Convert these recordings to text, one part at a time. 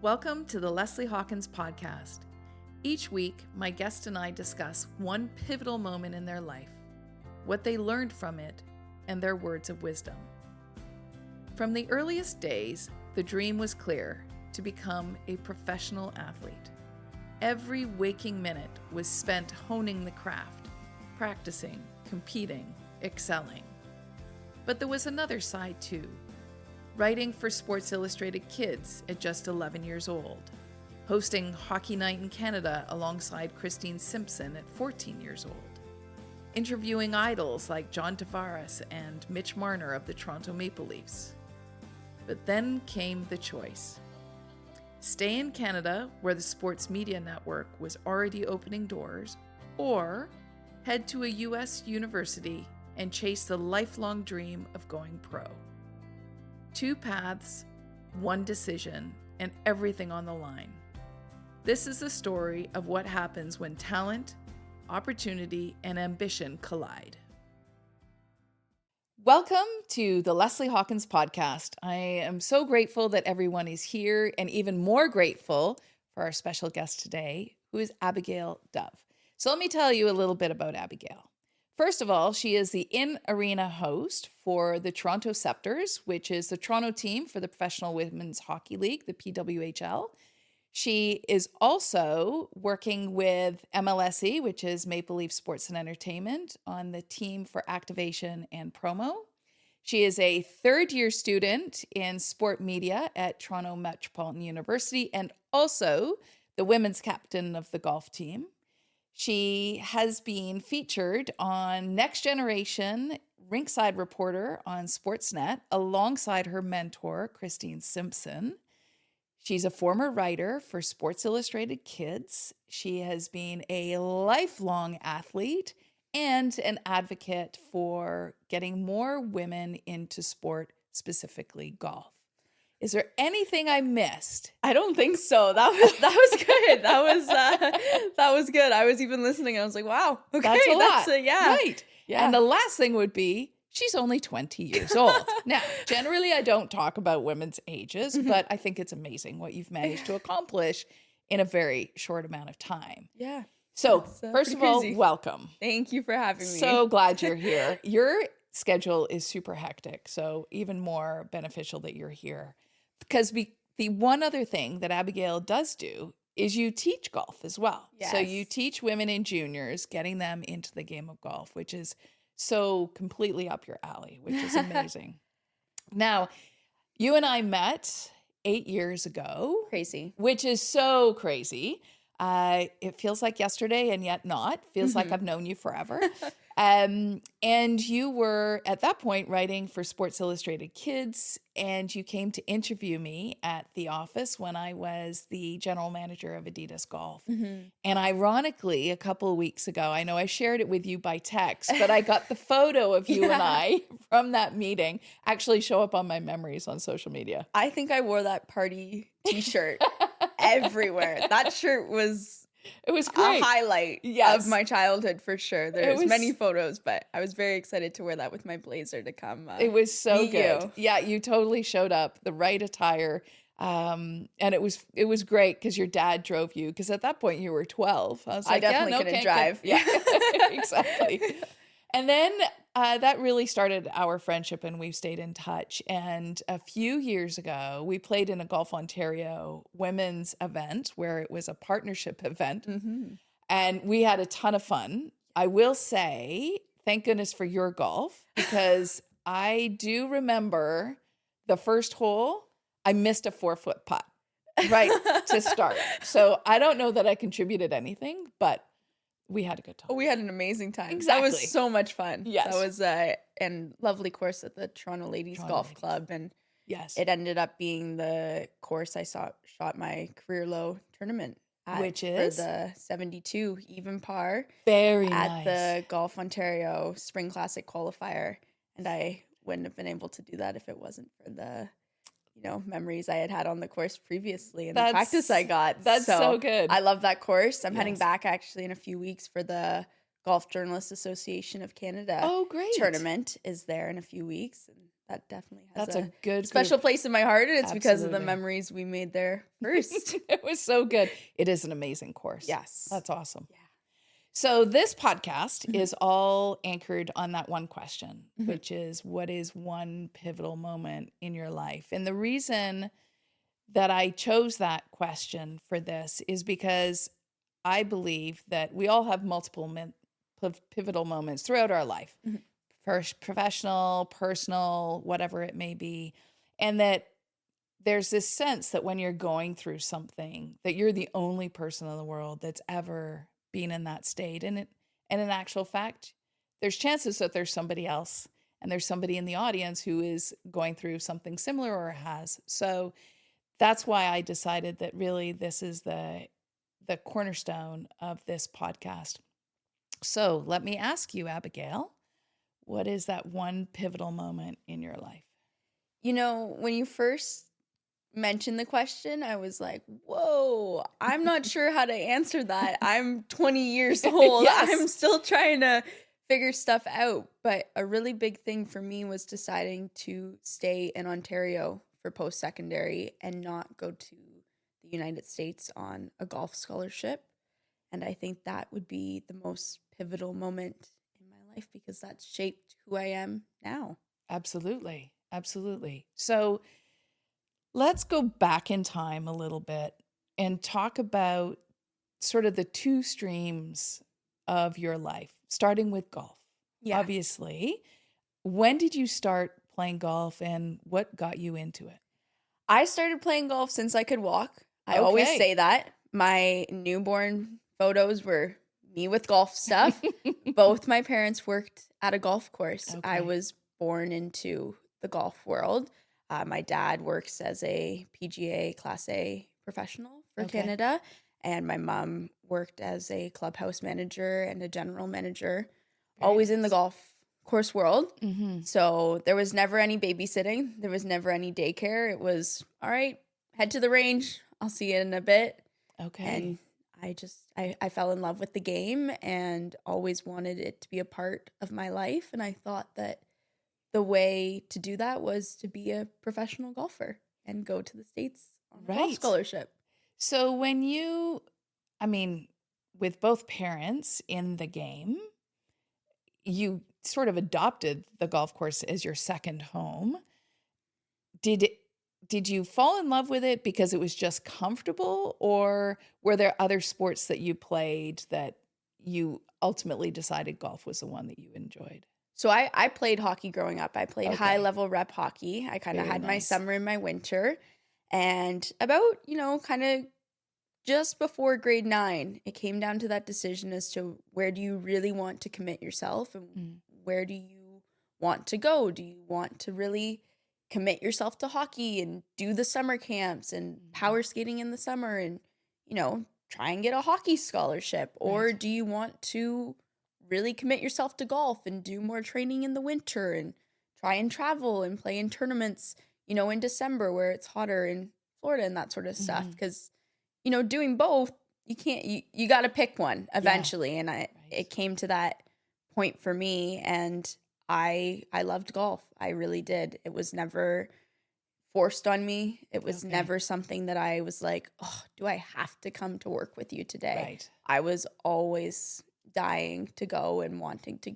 Welcome to the Leslie Hawkins podcast. Each week, my guest and I discuss one pivotal moment in their life, what they learned from it, and their words of wisdom. From the earliest days, the dream was clear to become a professional athlete. Every waking minute was spent honing the craft, practicing, competing, excelling. But there was another side too. Writing for Sports Illustrated Kids at just 11 years old, hosting Hockey Night in Canada alongside Christine Simpson at 14 years old, interviewing idols like Tavares and Mitch Marner of the Toronto Maple Leafs. But then came the choice. Stay in Canada, where the Sports Media Network was already opening doors, or head to a U.S. university and chase the lifelong dream of going pro. Two paths, one decision, and everything on the line. This is the story of what happens when talent, opportunity, and ambition collide. Welcome to the Leslie Hawkins podcast. I am so grateful that everyone is here, and even more grateful for our special guest today, who is Abigail Dove. So let me tell you a little bit about Abigail. First of all, she is the in-arena host for the Toronto Scepters, which is the Toronto team for the Professional Women's Hockey League, the PWHL. She is also working with MLSE, which is Maple Leaf Sports and Entertainment, on the team for activation and promo. She is a third-year student in sport media at Toronto Metropolitan University and also the women's captain of the golf team. She has been featured on Next Generation, Rinkside Reporter on Sportsnet, alongside her mentor, Christine Simpson. She's a former writer for Sports Illustrated Kids. She has been a lifelong athlete and an advocate for getting more women into sport, specifically golf. Is there anything I missed? I don't think so. That was good. That was good. I was even listening and I was like, wow. Okay, that's a lot. Yeah. Right. Yeah. And the last thing would be, she's only 20 years old. Now, generally I don't talk about women's ages, but I think it's amazing what you've managed to accomplish in a very short amount of time. Yeah. So first of all, welcome. Thank you for having me. So glad you're here. Your schedule is super hectic, so even more beneficial that you're here. Because the one other thing that Abigail does do is you teach golf as well. Yes. So you teach women and juniors, getting them into the game of golf, which is so completely up your alley, which is amazing. Now, you and I met 8 years ago. Crazy. Which is so crazy. It feels like yesterday and yet not. Feels like I've known you forever. And you were at that point writing for Sports Illustrated Kids, and you came to interview me at the office when I was the general manager of Adidas Golf. And ironically, a couple of weeks ago, I know I shared it with you by text, but I got the photo of you and I from that meeting actually show up on my memories on social media. I think I wore that party t-shirt everywhere. That shirt was... It was great. A highlight of my childhood for sure. There's many photos, but I was very excited to wear that with my blazer to come. It was so good. You. Yeah, you totally showed up, the right attire. And it was great because your dad drove you, because at that point you were 12. I was like, I definitely couldn't drive. Yeah, exactly. And then that really started our friendship, and we've stayed in touch. And a few years ago, we played in a Golf Ontario women's event where it was a partnership event. And we had a ton of fun. I will say, thank goodness for your golf, because I do remember the first hole, I missed a 4-foot putt right to start. So I don't know that I contributed anything, but we had a good time. We had an amazing time. Exactly. That was so much fun. Yes. That was a lovely course at the Toronto Ladies Golf Club. And yes, it ended up being the course I shot my career low tournament at, which is for the 72 even par. Very at nice. the Golf Ontario Spring Classic qualifier. And I wouldn't have been able to do that if it wasn't for the memories I had on the course previously and the practice I got. That's so good. I love that course. I'm heading back actually in a few weeks for the Golf Journalists Association of Canada. Oh, great. Tournament is there in a few weeks. And that definitely has That's a good special group. place in my heart, and it's because of the Absolutely. memories we made there first. It was so good. It is an amazing course. Yes. That's awesome. Yeah. So this podcast is all anchored on that one question, Mhm. which is, what is one pivotal moment in your life? And the reason that I chose that question for this is because I believe that we all have multiple pivotal moments throughout our life, Mhm. professional, personal, whatever it may be. And that there's this sense that when you're going through something, that you're the only person in the world that's ever been in that state. And in actual fact, there's chances that there's somebody else and there's somebody in the audience who is going through something similar or has. So that's why I decided that really this is the cornerstone of this podcast. So let me ask you, Abigail, what is that one pivotal moment in your life? You know, when you first mentioned the question, I was like, whoa, I'm not sure how to answer that. I'm 20 years old. Yes. I'm still trying to figure stuff out. But a really big thing for me was deciding to stay in Ontario for post-secondary and not go to the United States on a golf scholarship. And I think that would be the most pivotal moment in my life because that shaped who I am now. Absolutely. Absolutely. So let's go back in time a little bit and talk about sort of the two streams of your life, starting with golf. Yeah. Obviously, when did you start playing golf and what got you into it? I started playing golf since I could walk. I always say that. My newborn photos were me with golf stuff. Both my parents worked at a golf course. Okay. I was born into the golf world. My dad works as a PGA Class A professional for Canada, and my mom worked as a clubhouse manager and a general manager, always in the golf course world. Mm-hmm. So there was never any babysitting. There was never any daycare. It was, all right, head to the range. I'll see you in a bit. Okay. And I fell in love with the game and always wanted it to be a part of my life. And I thought that the way to do that was to be a professional golfer and go to the States on a golf scholarship. So when with both parents in the game, you sort of adopted the golf course as your second home. Did you fall in love with it because it was just comfortable, or were there other sports that you played that you ultimately decided golf was the one that you enjoyed? So I played hockey growing up. I played high-level rep hockey. I kind of had my summer and my winter. And about, kind of just before grade 9, it came down to that decision as to where do you really want to commit yourself and where do you want to go? Do you want to really commit yourself to hockey and do the summer camps and power skating in the summer and, try and get a hockey scholarship? Or do you want to really commit yourself to golf and do more training in the winter and try and travel and play in tournaments, in December where it's hotter in Florida and that sort of stuff? Because, doing both, you got to pick one eventually. Yeah. And it came to that point for me, and I loved golf. I really did. It was never forced on me. It was never something that I was like, oh, do I have to come to work with you today? Right. I was always dying to go and wanting to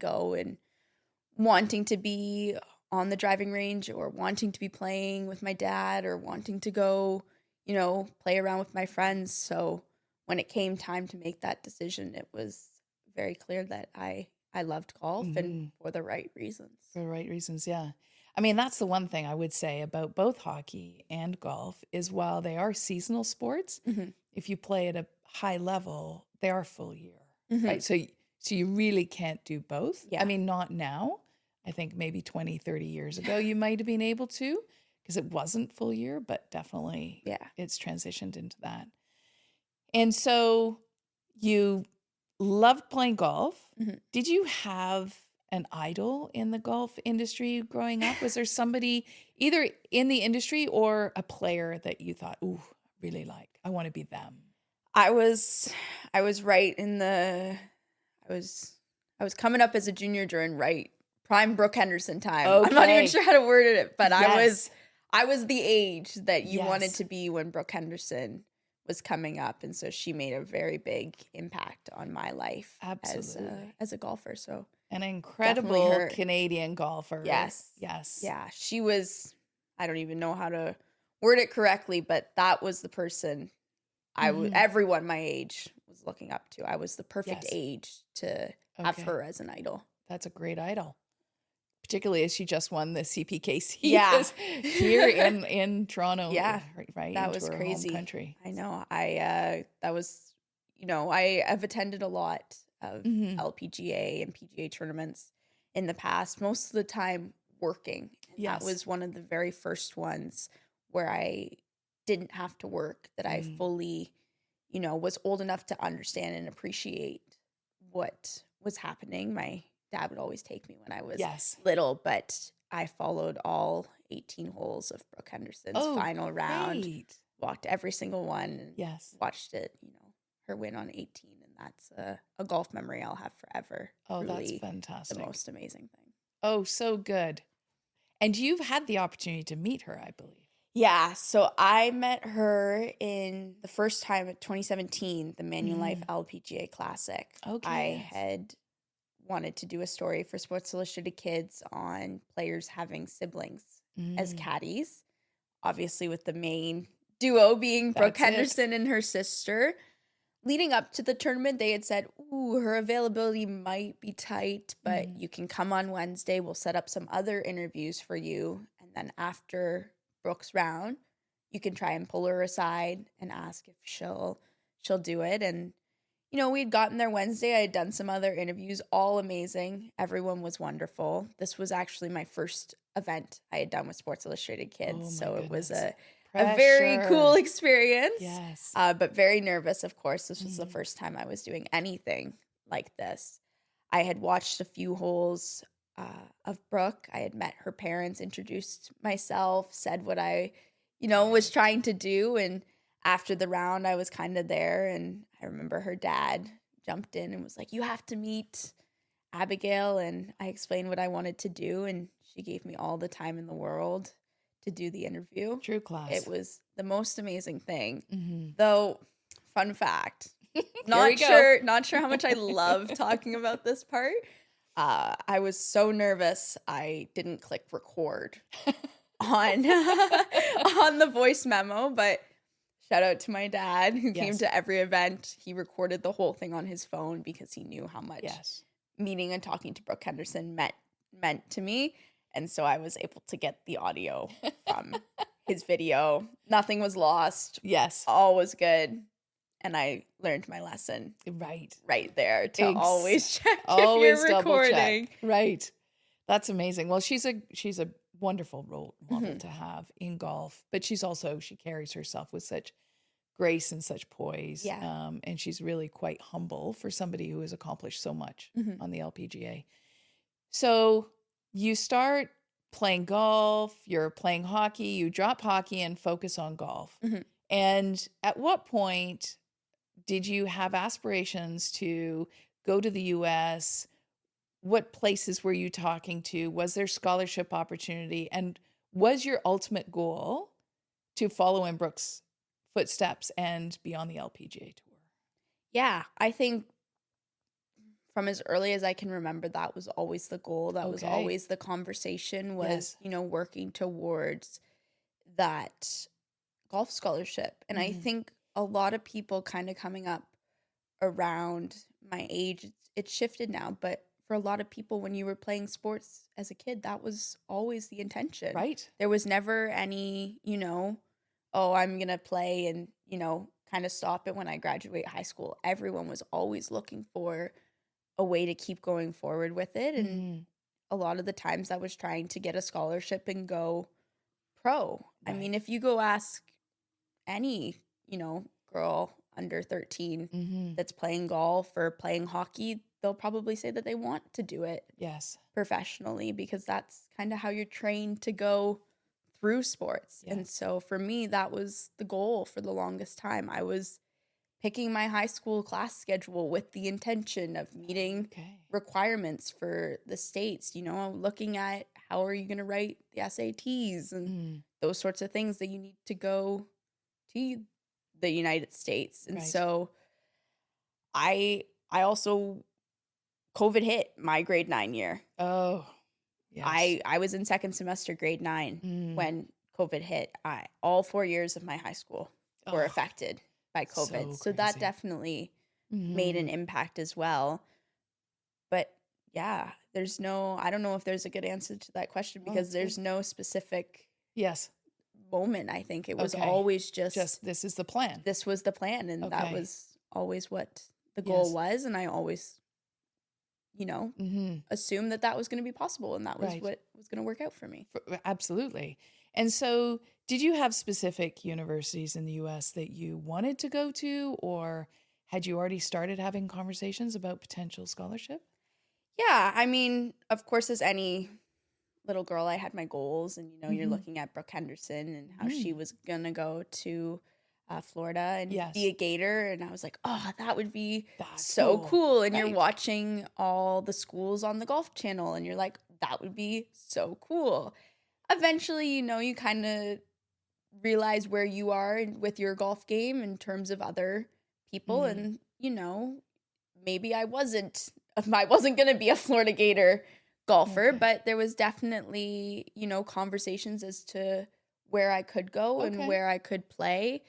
be on the driving range or wanting to be playing with my dad or wanting to go, play around with my friends. So when it came time to make that decision, it was very clear that I loved golf and for the right reasons. For the right reasons, yeah. I mean, that's the one thing I would say about both hockey and golf is while they are seasonal sports, if you play at a high level, they are full year, right? So you really can't do both. Yeah. I mean, not now. I think maybe 20, 30 years ago, you might have been able to because it wasn't full year, but definitely it's transitioned into that. And so you loved playing golf. Did you have an idol in the golf industry growing up? Was there somebody either in the industry or a player that you thought, ooh, really like, I want to be them? I was right in I was coming up as a junior during right prime Brooke Henderson time. Okay. I'm not even sure how to word it, but Yes. I was the age that you Yes. wanted to be when Brooke Henderson was coming up, and so she made a very big impact on my life Absolutely. as a golfer. So An definitely incredible her. Canadian golfer. Yes. Yes. Yeah, she was, I don't even know how to word it correctly, but that was the person everyone my age was looking up to. I was the perfect Yes. age to have her as an idol. That's a great idol. Particularly as she just won the CPKC. Yeah. Here in Toronto. Yeah. Right. That into was her crazy. home country. I know. That was, I've attended a lot of LPGA and PGA tournaments in the past, most of the time working. And that was one of the very first ones where I didn't have to work, that I fully, was old enough to understand and appreciate what was happening. My dad would always take me when I was little, but I followed all 18 holes of Brooke Henderson's final round, walked every single one, and watched it, her win on 18. And that's a golf memory I'll have forever. Oh, Truly that's fantastic. the most amazing thing. Oh, so good. And you've had the opportunity to meet her, I believe. Yeah, so I met her in the first time at 2017, the Manulife LPGA Classic. Okay. I had wanted to do a story for Sports Illustrated Kids on players having siblings as caddies, obviously with the main duo being Brooke Henderson and her sister. Leading up to the tournament, they had said, her availability might be tight, but you can come on Wednesday. We'll set up some other interviews for you. And then after Brooke's round, you can try and pull her aside and ask if she'll do it. And, we'd gotten there Wednesday. I had done some other interviews, all amazing. Everyone was wonderful. This was actually my first event I had done with Sports Illustrated Kids. So it was a very cool experience. Yes. But very nervous, of course. This was the first time I was doing anything like this. I had watched a few holes of Brooke. I had met her parents, introduced myself, said what I, was trying to do. And after the round, I was kind of there. And I remember her dad jumped in and was like, you have to meet Abigail. And I explained what I wanted to do. And she gave me all the time in the world to do the interview. True class. It was the most amazing thing. Though, fun fact, not sure how much I love talking about this part. I was so nervous I didn't click record on the voice memo, but shout out to my dad who came to every event. He recorded the whole thing on his phone because he knew how much meeting and talking to Brooke Henderson meant to me. And so I was able to get the audio from his video. Nothing was lost. Yes. All was good. And I learned my lesson. Right there to always check always if you're recording. Double check. Right. That's amazing. Well, she's a wonderful role model to have in golf, but she carries herself with such grace and such poise. Yeah. And she's really quite humble for somebody who has accomplished so much on the LPGA. So you start playing golf, you're playing hockey, you drop hockey and focus on golf. And at what point did you have aspirations to go to the US? What places were you talking to? Was there scholarship opportunity? And was your ultimate goal to follow in Brooke's footsteps and be on the LPGA tour? Yeah, I think from as early as I can remember, that was always the goal. That was always the conversation was, working towards that golf scholarship. And I think a lot of people kind of coming up around my age, it's shifted now, but for a lot of people, when you were playing sports as a kid, that was always the intention. Right. There was never any, I'm going to play and, kind of stop it when I graduate high school. Everyone was always looking for a way to keep going forward with it. And a lot of the times I was trying to get a scholarship and go pro. Right. I mean, if you go ask any, girl under 13 that's playing golf or playing hockey, they'll probably say that they want to do it professionally because that's kind of how you're trained to go through sports. And so for me, that was the goal for the longest time. I was picking my high school class schedule with the intention of meeting requirements for the states, looking at how are you going to write the SATs and those sorts of things that you need to go to the United States. And so I also, COVID hit my grade 9 year. Oh, yes. I was in second semester grade 9 when COVID hit. All 4 years of my high school were affected by COVID. So that definitely made an impact as well. But yeah, I don't know if there's a good answer to that question because there's no specific moment. I think it was always just this is the plan. This was the plan. And that was always what the goal was. And I always, assumed that was going to be possible. And that was what was going to work out for me. Absolutely. And so did you have specific universities in the U.S. that you wanted to go to, or had you already started having conversations about potential scholarship? Yeah. I mean, of course, as any little girl, I had my goals, and, you're looking at Brooke Henderson and how she was going to go to Florida and be a Gator. And I was like, oh, that would be so cool. And you're watching all the schools on the Golf Channel and you're like, that would be so cool. Eventually, you kind of realize where you are with your golf game in terms of other people. And, maybe I wasn't going to be a Florida Gator golfer, but there was definitely, conversations as to where I could go and where I could play.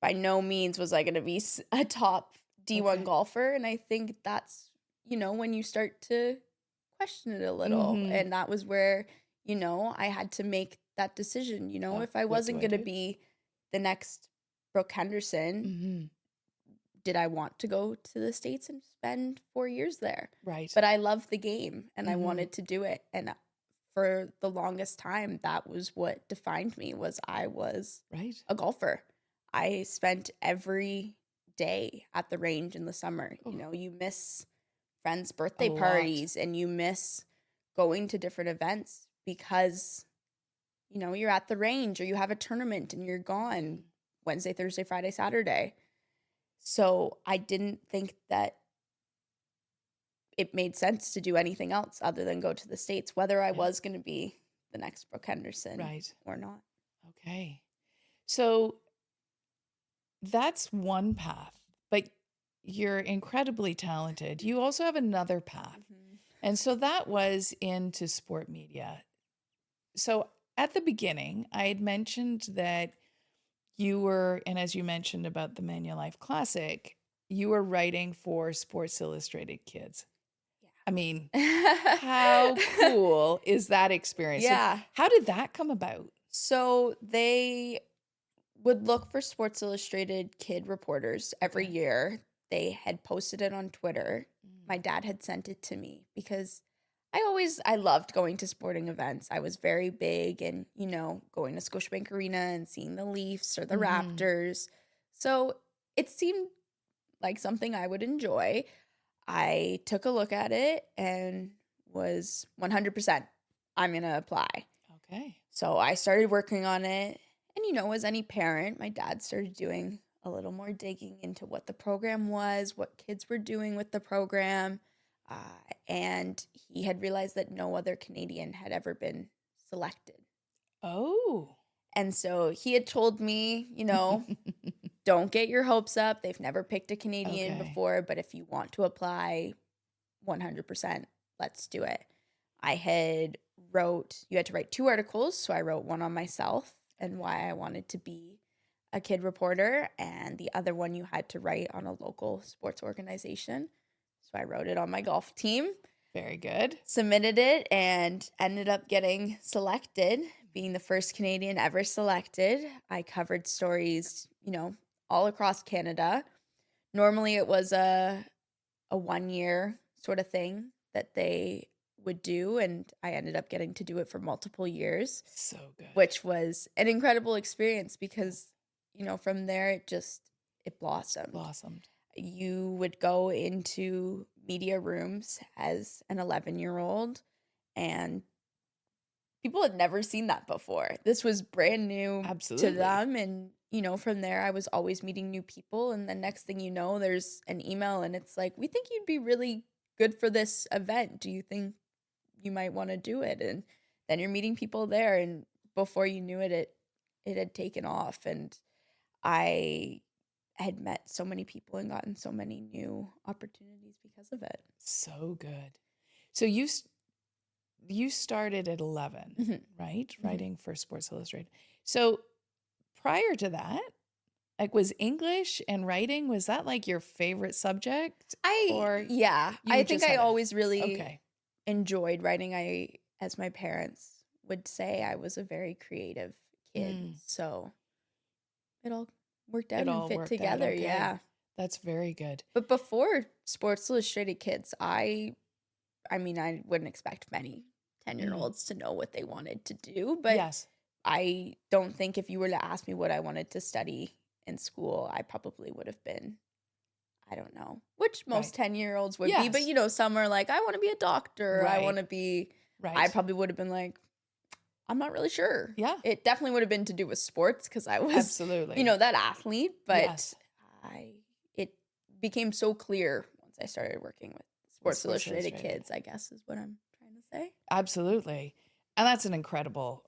By no means was I going to be a top D1 golfer. And I think that's, when you start to question it a little. And that was where, I had to make that decision. If I wasn't going to be the next Brooke Henderson, did I want to go to the States and spend 4 years there? Right. But I loved the game and I wanted to do it. And for the longest time, that was what defined me, was I was a golfer. I spent every day at the range in the summer. You miss friends' birthday parties and you miss going to different events because, you're at the range or you have a tournament and you're gone Wednesday, Thursday, Friday, Saturday. So I didn't think that it made sense to do anything else other than go to the States, whether I was going to be the next Brooke Henderson or not. Okay. So that's one path, but you're incredibly talented. You also have another path. And so that was into sport media. So at the beginning, I had mentioned that you were, and as you mentioned about the Manulife Classic, you were writing for Sports Illustrated Kids. Yeah. I mean, how cool is that experience? Yeah. So how did that come about? So they would look for Sports Illustrated kid reporters every year. They had posted it on Twitter. My dad had sent it to me because I loved going to sporting events. I was very big and, going to Scotiabank Arena and seeing the Leafs or the Raptors. So it seemed like something I would enjoy. I took a look at it and was 100%, I'm going to apply. Okay. So I started working on it. And, as any parent, my dad started doing a little more digging into what the program was, what kids were doing with the program. And he had realized that no other Canadian had ever been selected. Oh. And so he had told me, don't get your hopes up. They've never picked a Canadian before, but if you want to apply 100%, let's do it. You had to write 2 articles. So I wrote one on myself and why I wanted to be a kid reporter. And the other one you had to write on a local sports organization. So I wrote it on my golf team. Very good. Submitted it and ended up getting selected, being the first Canadian ever selected. I covered stories, all across Canada. Normally it was a 1-year sort of thing that they would do, and I ended up getting to do it for multiple years. So good. Which was an incredible experience because, from there it blossomed. You would go into media rooms as an 11-year-old and people had never seen that before. This was brand new to them. And, from there, I was always meeting new people. And then next thing you know, there's an email and it's like, we think you'd be really good for this event. Do you think you might want to do it? And then you're meeting people there. And before you knew it, it had taken off. And I had met so many people and gotten so many new opportunities because of it. So good. So you started at 11, right? Writing for Sports Illustrated. So prior to that, like, was English and writing, was that like your favorite subject? I think I always really enjoyed writing. As my parents would say, I was a very creative kid. So it all worked out and fit together. Okay. Yeah. That's very good. But before Sports Illustrated Kids, I wouldn't expect many 10-year-olds to know what they wanted to do. But yes. I don't think if you were to ask me what I wanted to study in school, I probably would have been, I don't know, which most 10-year-olds would be. But, some are like, I want to be a doctor. I want to be, I probably would have been like, I'm not really sure. Yeah. It definitely would have been to do with sports because I was, that athlete. But it became so clear once I started working with Sports Illustrated Kids, I guess is what I'm trying to say. Absolutely. And that's an incredible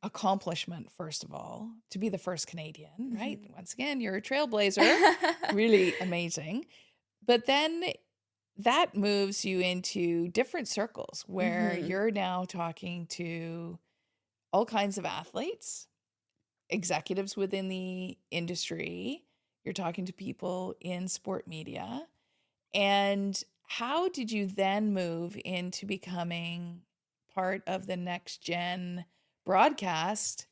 accomplishment, first of all, to be the first Canadian, right? Once again, you're a trailblazer. Really amazing. But then that moves you into different circles where you're now talking to all kinds of athletes, executives within the industry. You're talking to people in sport media. And how did you then move into becoming part of the next gen broadcast?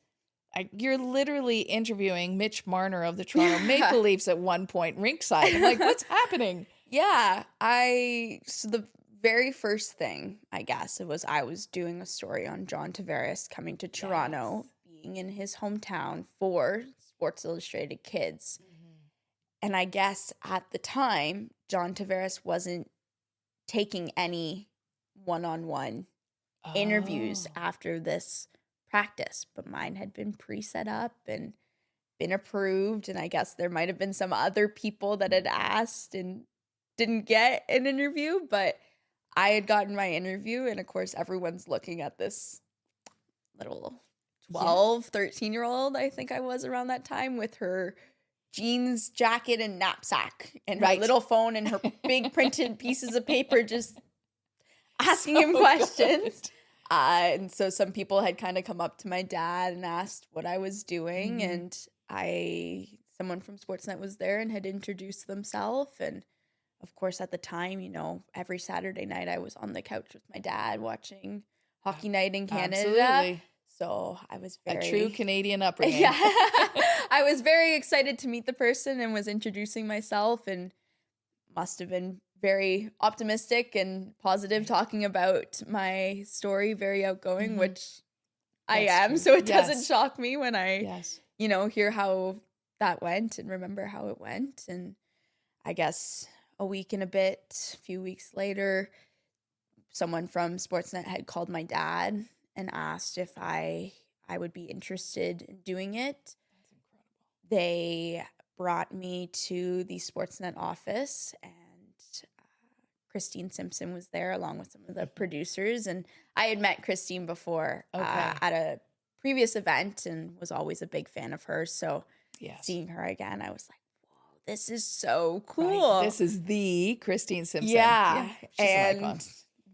You're literally interviewing Mitch Marner of the Toronto Maple Leafs at one point, rinkside. I'm like, what's happening? Yeah, so the very first thing, I guess, I was doing a story on John Tavares coming to Toronto, being in his hometown for Sports Illustrated Kids. And I guess at the time, John Tavares wasn't taking any one-on-one interviews after this practice, but mine had been pre-set up and been approved. And I guess there might have been some other people that had asked and didn't get an interview, but I had gotten my interview. And of course, everyone's looking at this little 12, 13-year-old, I think I was around that time, with her jeans jacket and knapsack and her little phone and her big printed pieces of paper, just asking him questions. And so some people had kind of come up to my dad and asked what I was doing. And someone from Sportsnet was there and had introduced themselves. And of course, at the time, every Saturday night I was on the couch with my dad watching Hockey Night in Canada. Absolutely. So I was a true Canadian upbringing. Yeah. I was very excited to meet the person and was introducing myself, and must have been very optimistic and positive, talking about my story, very outgoing, which I am. True. So it doesn't shock me when I, hear how that went and remember how it went. And I guess a week and a few weeks later, someone from Sportsnet had called my dad and asked if I would be interested in doing it. That's incredible. They brought me to the Sportsnet office, and Christine Simpson was there along with some of the producers. And I had met Christine before at a previous event and was always a big fan of hers. So seeing her again, I was like, whoa, this is so cool. Right. This is the Christine Simpson. Yeah. She's an icon.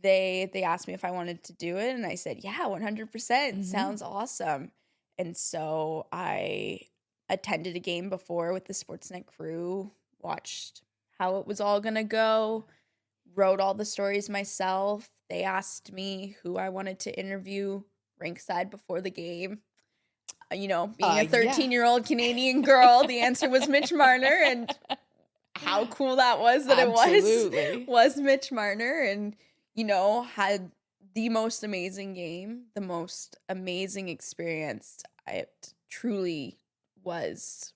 They asked me if I wanted to do it, and I said, yeah, 100%. Sounds awesome. And so I attended a game before with the Sportsnet crew, watched how it was all going to go, wrote all the stories myself. They asked me who I wanted to interview rinkside before the game. Being a 13-year-old Canadian girl, the answer was Mitch Marner, and how cool that was that it was Mitch Marner. And had the most amazing game, the most amazing experience. It truly was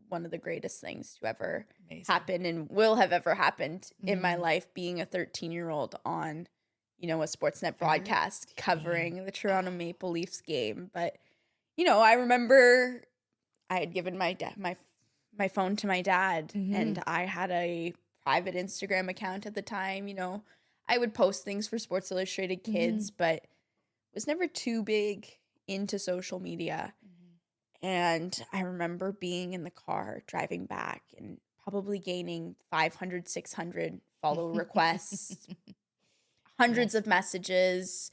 one of the greatest things to ever happen and will have ever happened in my life, being a 13-year-old on, a Sportsnet broadcast covering the Toronto Maple Leafs game. But, I remember I had given my phone to my dad, and I had a private Instagram account at the time. You know, I would post things for Sports Illustrated Kids, but was never too big into social media. And I remember being in the car driving back and probably gaining 500, 600 follow requests, hundreds of messages.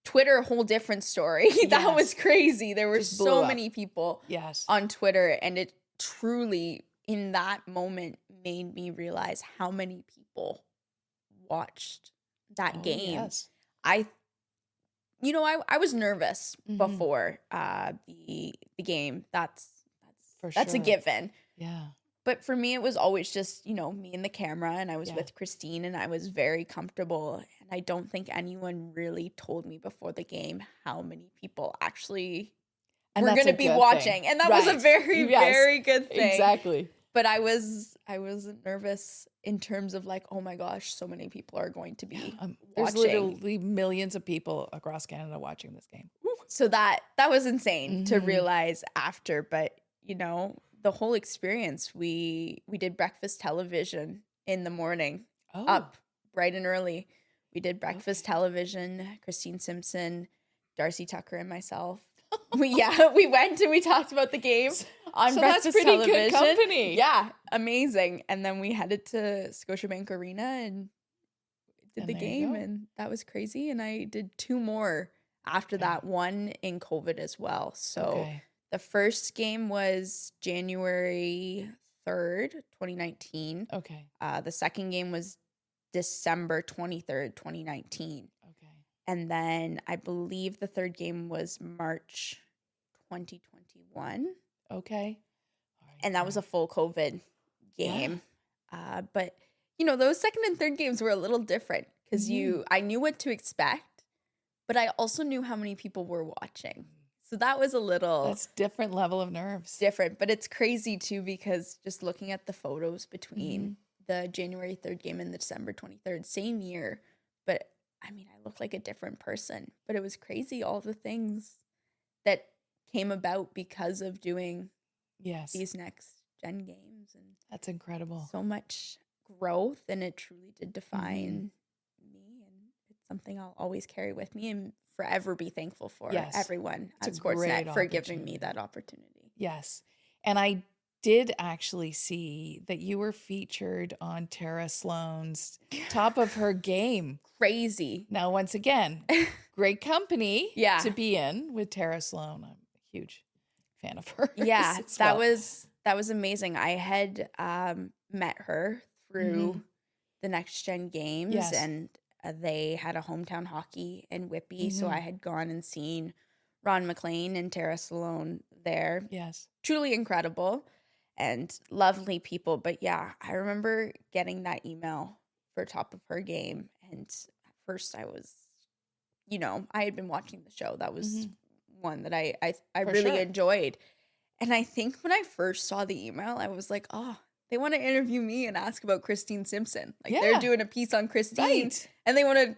Twitter, a whole different story. That was crazy. There were Just so many people Yes. on Twitter, and it truly, in that moment, made me realize how many people watched that game. Yes. I was nervous before the game. That's a given. Yeah. But for me, it was always just, you know, me and the camera, and I was with Christine, and I was very comfortable. And I don't think anyone really told me before the game how many people actually were going to be watching. And that was a very, very good thing. Exactly. But I was nervous in terms of like, oh my gosh, so many people are going to be watching. There's literally millions of people across Canada watching this game. So that was insane to realize after. But, you know, the whole experience, we did breakfast television in the morning, up bright and early. We did breakfast television, Christine Simpson, Darcy Tucker, and myself. We went and we talked about the game on breakfast television. That's pretty good company. Yeah, amazing. And then we headed to Scotiabank Arena and did the game, and that was crazy. And I did 2 more after that, one in COVID as well. So the first game was January 3rd, 2019. Okay. The second game was December 23rd, 2019. Okay. And then I believe the third game was March 2021. Okay. And that was a full COVID game. But, you know, those second and third games were a little different because I knew what to expect, but I also knew how many people were watching. So that was a little... That's different level of nerves. Different, but it's crazy too because just looking at the photos between the January 3rd game and the December 23rd, same year, but I mean, I look like a different person. But it was crazy, all the things that came about because of doing these next gen games. And that's incredible. So much growth, and it truly did define me, and it's something I'll always carry with me and forever be thankful for everyone at Sportsnet for giving me that opportunity. Yes. And I did actually see that you were featured on Tara Sloan's Top of Her Game. Crazy. Now, once again, great company to be in with Tara Sloan. I'm a huge fan of hers. Yeah, that was amazing. I had met her through the Next Gen Games, and they had a hometown hockey in Whitby, so I had gone and seen Ron McLean and Tara Sloan there. Yes. Truly incredible and lovely people. But yeah, I remember getting that email for Top of Her Game, and at first I was, you know, I had been watching the show. That was one that I really enjoyed. And I think when I first saw the email, I was like, oh, they want to interview me and ask about Christine Simpson. Like they're doing a piece on Christine and they want to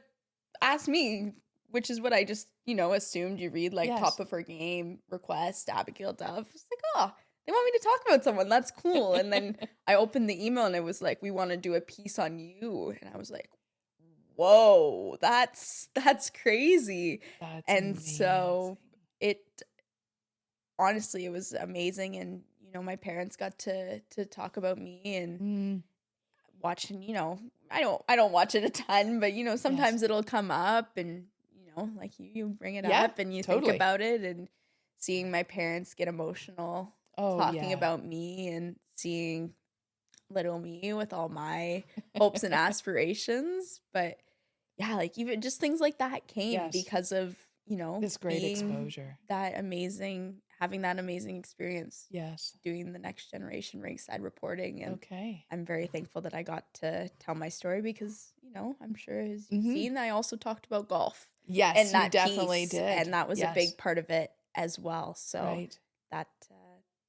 ask me, which is what I just, you know, assumed you read, like Top of Her Game, request, Abigail Dove. It's like, oh, they want me to talk about someone. That's cool. And then I opened the email and it was like, we want to do a piece on you. And I was like, whoa, that's crazy. That's and amazing. So honestly, it was amazing. And, you know, my parents got to talk about me and watching, you know, I don't watch it a ton, but, you know, sometimes it'll come up and, you know, like you bring it up and you think about it, and seeing my parents get emotional talking about me and seeing little me with all my hopes and aspirations. But yeah, like even just things like that came because of, you know, this great exposure, having that amazing experience. Yes. Doing the Next Generation Rinkside reporting. And I'm very thankful that I got to tell my story because, you know, I'm sure as you've seen, I also talked about golf. Yes, and that you definitely piece, did. And that was a big part of it as well. So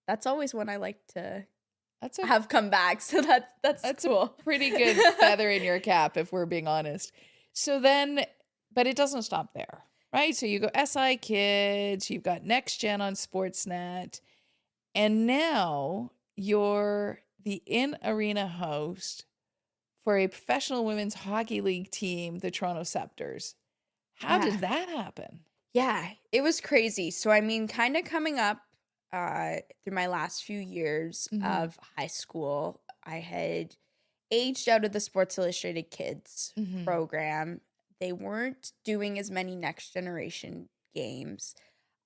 that's always when I like to have come back. So that's cool. A pretty good feather in your cap, if we're being honest. So then, but it doesn't stop there, right? So you go SI Kids, you've got Next Gen on Sportsnet. And now you're the in-arena host for a professional women's hockey league team, the Toronto Scepters. How did that happen? Yeah, it was crazy. So, I mean, kind of coming up through my last few years of high school, I had aged out of the Sports Illustrated Kids program. They weren't doing as many Next Generation games.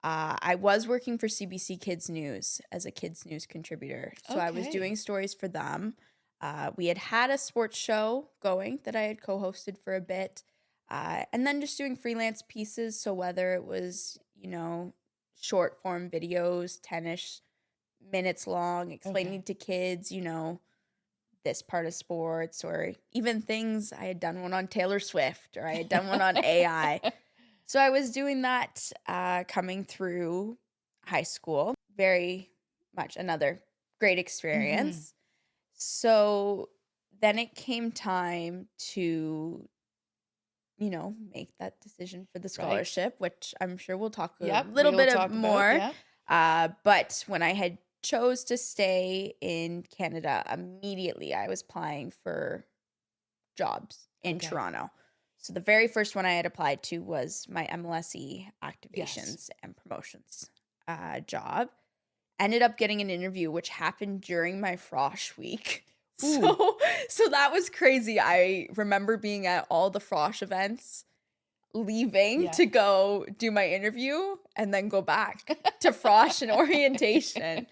I was working for CBC Kids News as a kids news contributor. So I was doing stories for them. We had a sports show going that I had co-hosted for a bit. And then just doing freelance pieces. So whether it was, short form videos, 10-ish minutes long, explaining to kids, this part of sports, or even things, I had done one on Taylor Swift, or I had done one on AI. So I was doing that coming through high school. Very much another great experience. So then it came time to, make that decision for the scholarship, which I'm sure we'll talk a little bit more. But when I had chose to stay in Canada, immediately I was applying for jobs in Toronto. So the very first one I had applied to was my MLSE activations and promotions job. Ended up getting an interview, which happened during my Frosh week. So that was crazy. I remember being at all the Frosh events, leaving to go do my interview, and then go back to Frosh and orientation.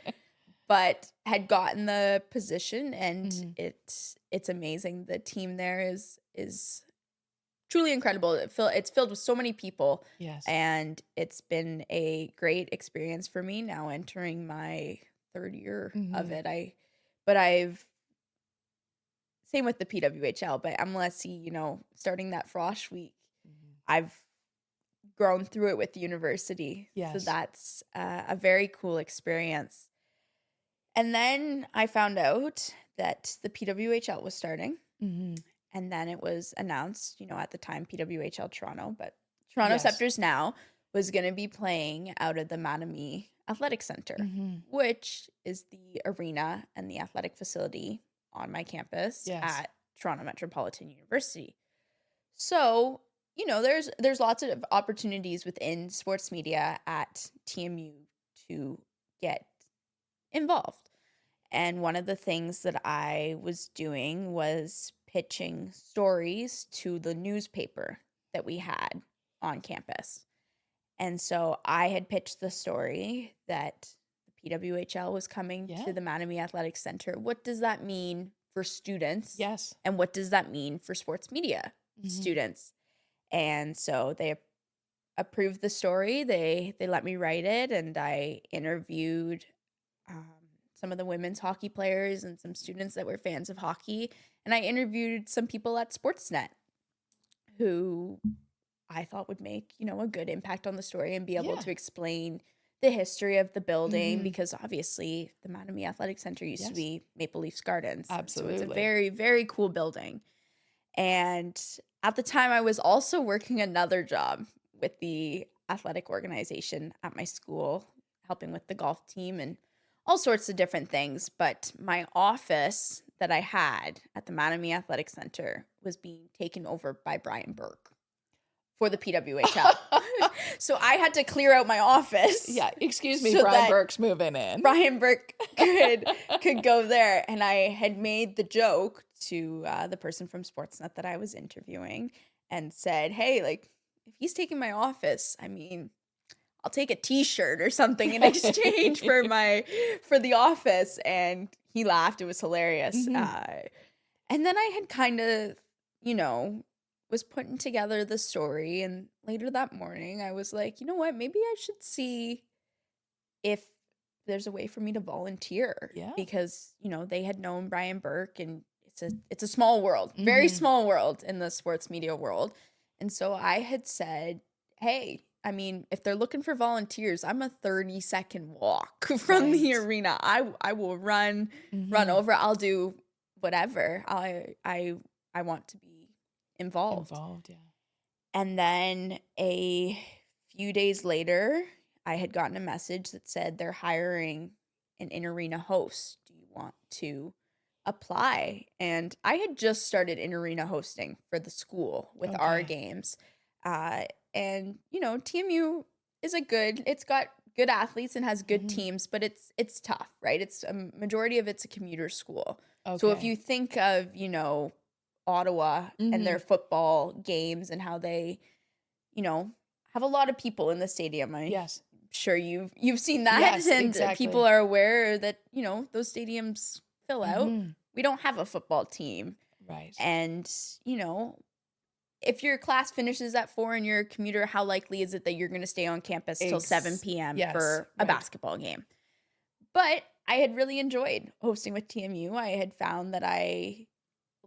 But had gotten the position, and it's amazing. The team there is truly incredible. It's filled with so many people. Yes. And it's been a great experience for me now entering my third year of it. Same with the PWHL, but MLSE, starting that Frosh week, I've grown through it with the university. Yes. So that's a very cool experience. And then I found out that the PWHL was starting. And then it was announced, at the time, PWHL Toronto, but Toronto Scepters now was going to be playing out of the Mattamy Athletic Center, which is the arena and the athletic facility on my campus at Toronto Metropolitan University. So, there's lots of opportunities within sports media at TMU to get involved. And one of the things that I was doing was pitching stories to the newspaper that we had on campus. And so I had pitched the story that the PWHL was coming to the Mattamy Athletic Center. What does that mean for students? Yes. And what does that mean for sports media students? And so they approved the story. They let me write it, and I interviewed some of the women's hockey players and some students that were fans of hockey. And I interviewed some people at Sportsnet who I thought would make, a good impact on the story and be able to explain the history of the building, because obviously the Mattamy Athletic Center used to be Maple Leafs Gardens. Absolutely. So it's a very, very cool building. And at the time, I was also working another job with the athletic organization at my school, helping with the golf team and all sorts of different things. But my office that I had at the Mattamy Athletic Center was being taken over by Brian Burke for the PWHL. So I had to clear out my office. Yeah, excuse me, so Brian Burke's moving in. Brian Burke could go there. And I had made the joke to the person from Sportsnet that I was interviewing and said, hey, if he's taking my office, I'll take a t-shirt or something in exchange for the office. And he laughed. It was hilarious. And then I had kind of, was putting together the story. And later that morning, I was like, you know what? Maybe I should see if there's a way for me to volunteer. Yeah. Because, they had known Brian Burke, and it's a small world, very small world in the sports media world. And so I had said, hey, if they're looking for volunteers, I'm a 30-second walk from the arena. I will run over. I'll do whatever. I want to be involved, yeah. And then a few days later, I had gotten a message that said they're hiring an in-arena host? Do you want to apply? And I had just started in-arena hosting for the school with our games. And, you know, TMU is it's got good athletes and has good teams, but it's tough, right? It's a majority of it's a commuter school. So if you think of, you know, Ottawa and their football games and how they, you know, have a lot of people in the stadium. I'm sure you've seen that. Yes, and exactly. People are aware that, you know, those stadiums fill out. We don't have a football team. Right. And, you know, if your class finishes at 4 and you're a commuter, how likely is it that you're going to stay on campus till 7 p.m. for a basketball game? But I had really enjoyed hosting with TMU. I had found that I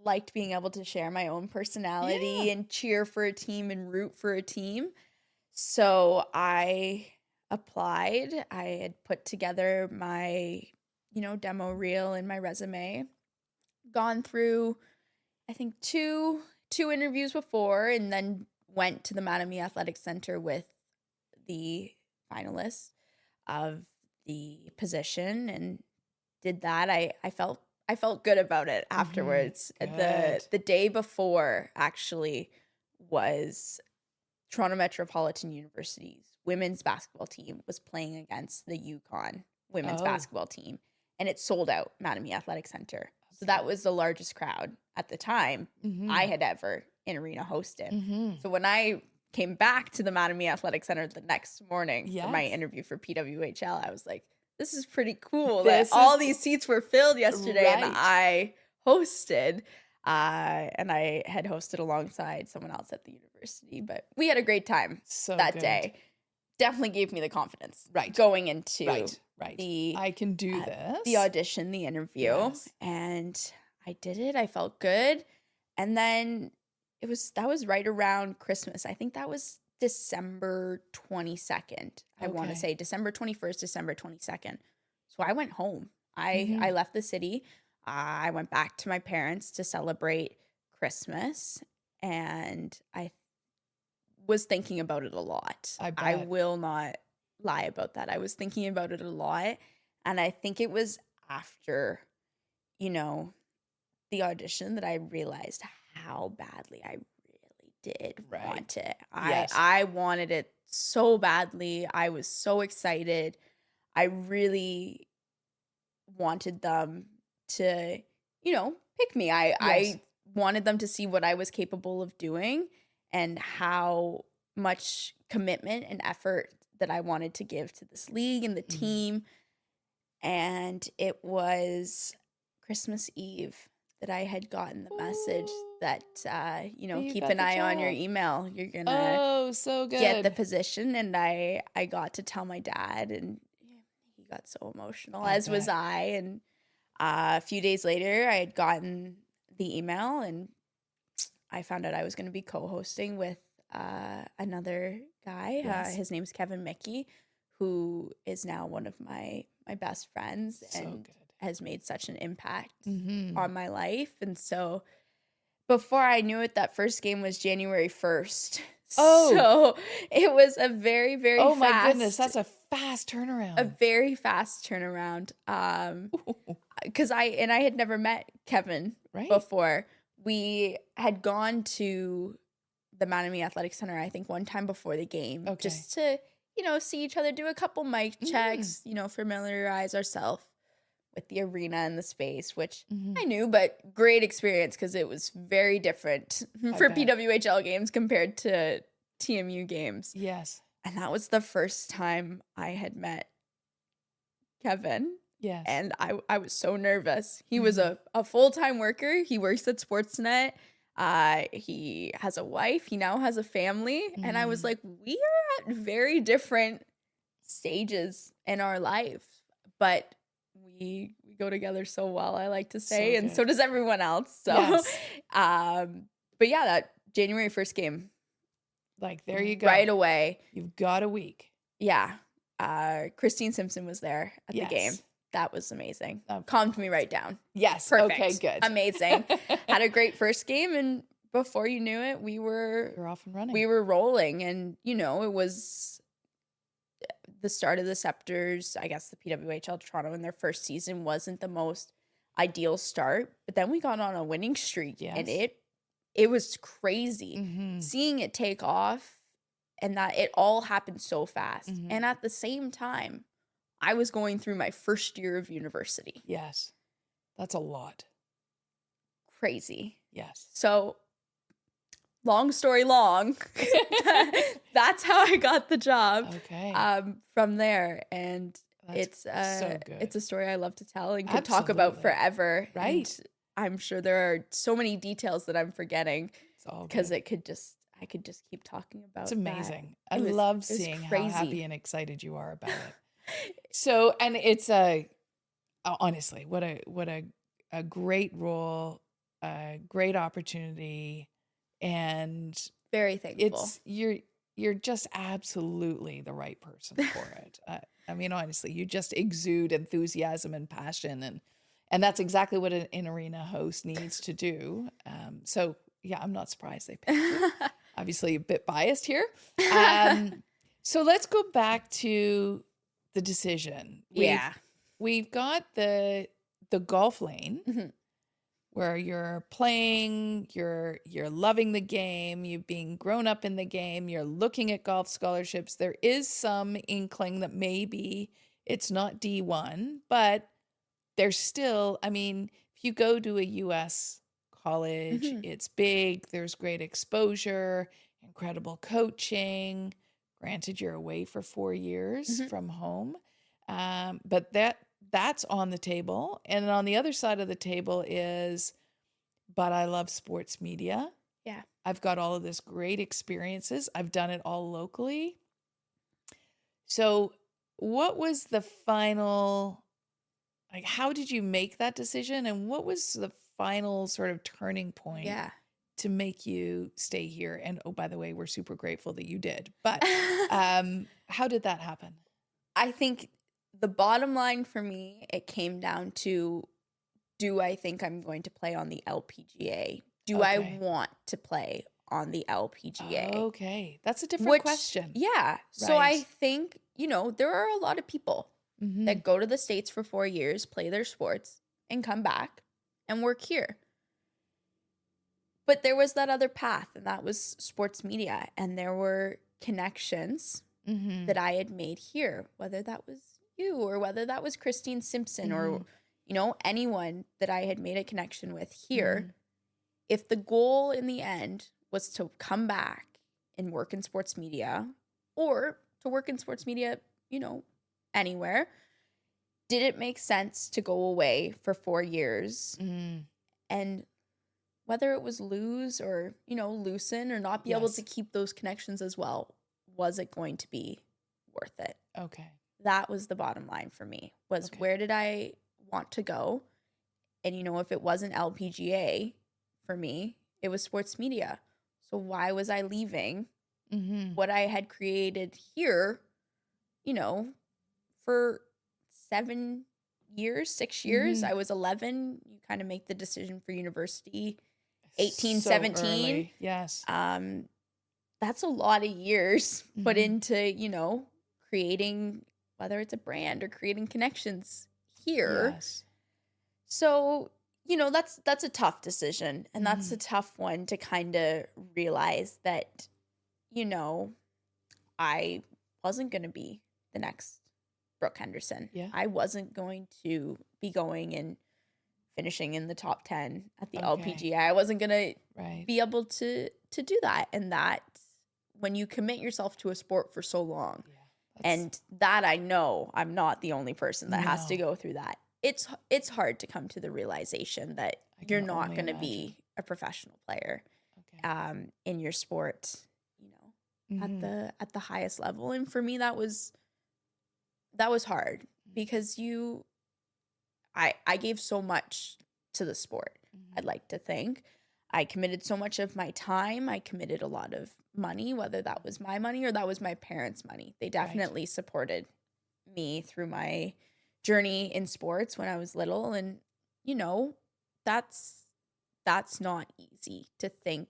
liked being able to share my own personality and cheer for a team and root for a team. So I applied. I had put together my, you know, demo reel and my resume, gone through, I think, two interviews before, and then went to the Mattamy Athletic Center with the finalists of the position and did that. I felt good about it afterwards. Good. The day before actually was Toronto Metropolitan University's women's basketball team was playing against the UConn women's basketball team, and it sold out Mattamy Athletic Center. So that was the largest crowd at the time I had ever in arena hosted. So when I came back to the Mattamy Athletic Center the next morning for my interview for PWHL, I was like, this is pretty cool that all these seats were filled yesterday and I hosted. And I had hosted alongside someone else at the university, but we had a great time that day. Definitely gave me the confidence going into the I can do this. The audition, the interview. And I did it. I felt good. And then that was right around Christmas. I think that was December 22nd. I want to say December 21st, December 22nd. So I went home. I left the city. I went back to my parents to celebrate Christmas, and I was thinking about it a lot. I will not lie about that. I was thinking about it a lot, and I think it was after, you know, the audition that I realized how badly I really did want it. I wanted it so badly. I was so excited. I really wanted them to, you know, pick me. I wanted them to see what I was capable of doing and how much commitment and effort that I wanted to give to this league and the team. And it was Christmas Eve that I had gotten the message that, you know, keep an eye on your email. You're going to get the position. And I got to tell my dad, and he got so emotional, as was I. And a few days later, I had gotten the email, and I found out I was going to be co-hosting with another guy. His name's Kevin Mickey, who is now one of my best friends and has made such an impact on my life. And so before I knew it, that first game was January 1st. So it was a very, very fast. Oh my goodness, that's a fast turnaround. A very fast turnaround. Because I had never met Kevin before. We had gone to the Mattamy Athletic Center, I think, one time before the game, just to, you know, see each other, do a couple mic checks, you know, familiarize ourselves with the arena and the space, which I knew, but great experience because it was very different for PWHL games compared to TMU games. Yes. And that was the first time I had met Kevin. Yes. And I was so nervous. He was a full-time worker. He works at Sportsnet. He has a wife. He now has a family. And I was like, we are at very different stages in our life, but we go together so well, I like to say, and so does everyone else. So, but yeah, that January 1st game, like, there you go. Right away. You've got a week. Yeah. Christine Simpson was there at the game. That was amazing. Calmed me right down. Yes. Perfect. Okay, good. Amazing. Had a great first game, and before you knew it, we were off and running. We were rolling, and, you know, it was the start of the Scepters, I guess the PWHL Toronto in their first season wasn't the most ideal start, but then we got on a winning streak, and it was crazy seeing it take off, and that it all happened so fast. And at the same time, I was going through my first year of university. Yes. That's a lot. Crazy. Yes. So, long story long, that's how I got the job. Okay. From there, and it's so good. It's a story I love to tell and could talk about forever. Right. And I'm sure there are so many details that I'm forgetting because I could just keep talking about. It's amazing. I love seeing how happy and excited you are about it. So, and it's honestly, what a great role, a great opportunity, and very thankful. You're just absolutely the right person for it. I mean, honestly, you just exude enthusiasm and passion, and that's exactly what an arena host needs to do. So yeah, I'm not surprised they picked you. Obviously, a bit biased here. So let's go back to the decision. We've got the golf lane where you're playing, you're loving the game, you've been grown up in the game, you're looking at golf scholarships. There is some inkling that maybe it's not D1, but there's still, I mean, if you go to a US college, it's big, there's great exposure, incredible coaching. Granted, you're away for 4 years from home, but that's on the table. And on the other side of the table is, but I love sports media. Yeah. I've got all of this great experiences. I've done it all locally. So what was the final, like, how did you make that decision? And what was the final sort of turning point to make you stay here? And oh, by the way, we're super grateful that you did. But how did that happen? I think the bottom line for me, it came down to, do I think I'm going to play on the LPGA? Do I want to play on the LPGA? Okay. That's a different question. Yeah. Right. So I think, there are a lot of people that go to the States for 4 years, play their sports, and come back and work here. But there was that other path, and that was sports media. And there were connections that I had made here, whether that was you or whether that was Christine Simpson or, anyone that I had made a connection with here. If the goal in the end was to come back and work in sports media, or to work in sports media, anywhere, did it make sense to go away for 4 years? And whether it was lose or, loosen or not be able to keep those connections as well, was it going to be worth it? Okay. That was the bottom line for me, was where did I want to go? And, if it wasn't LPGA for me, it was sports media. So why was I leaving what I had created here, for 6 years? I was 11. You kind of make the decision for university, 18, 17. Early. Yes. That's a lot of years put into, creating, whether it's a brand or creating connections here. Yes. So, that's a tough decision, and that's a tough one to kind of realize that, I wasn't going to be the next Brooke Henderson. Yeah. I wasn't going to be going and finishing in the top 10 at the LPGA. I wasn't going to be able to do that. And that, when you commit yourself to a sport for so long, and that I know I'm not the only person that has to go through that. It's hard to come to the realization that you're not going to be a professional player in your sport, at the highest level. And for me, that was hard because I gave so much to the sport. I'd like to think I committed so much of my time. I committed a lot of money, whether that was my money or that was my parents' money. They definitely supported me through my journey in sports when I was little. And, that's not easy to think.